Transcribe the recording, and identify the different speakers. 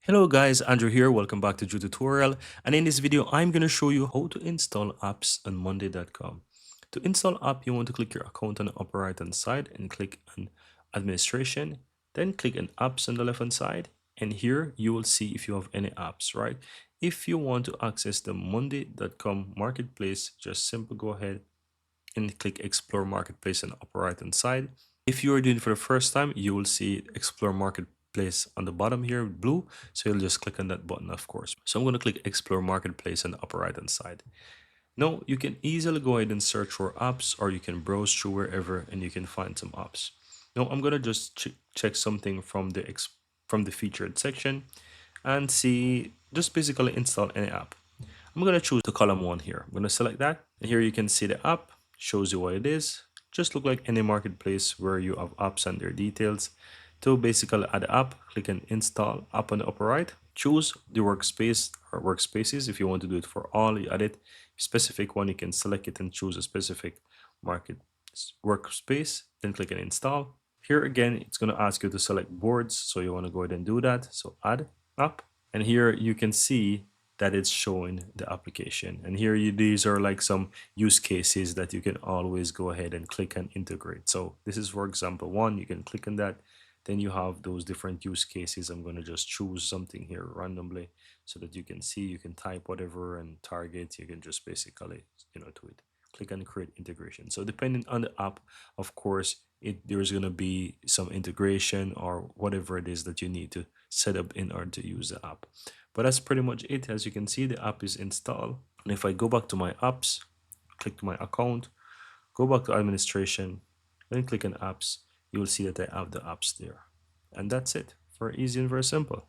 Speaker 1: Hello guys, Andrew here. Welcome back to Drew Tutorial. And in this video, I'm going to show you how to install apps on monday.com. To install app, you want to click your account on the upper right hand side and click on administration. Then click on apps on the left hand side. And here you will see if you have any apps, right? If you want to access the monday.com marketplace, just simply go ahead and click explore marketplace on the upper right hand side. If you are doing it for the first time, you will see explore marketplace on the bottom here, blue. So you'll just click on that button, of course. So I'm going to click explore marketplace on the upper right hand side. Now you can easily go ahead and search for apps, or you can browse through wherever and you can find some apps. Now I'm going to just check something from the featured section and see, just basically install any app. I'm going to choose the column one here. I'm going to select that. And here you can see the app, shows you what it is. Just look like any marketplace where you have apps and their details. To basically add app, click on install app on the upper right. Choose the workspace or workspaces. If you want to do it for all, you add it. Specific one, you can select it and choose a specific market workspace. Then click on install. Here again, it's going to ask you to select boards. So you want to go ahead and do that. So add app. And here you can see that it's showing the application. And here these are like some use cases that you can always go ahead and click and integrate. So this is, for example, one. You can click on that. Then you have those different use cases. I'm going to just choose something here randomly so that you can see, you can type whatever and target. You can just basically, to it. Click on create integration. So depending on the app, of course, there's going to be some integration or whatever it is that you need to set up in order to use the app. But that's pretty much it. As you can see, the app is installed. And if I go back to my apps, click my account, go back to administration, then click on apps, you will see that I have the apps there. And that's it. Very easy and very simple.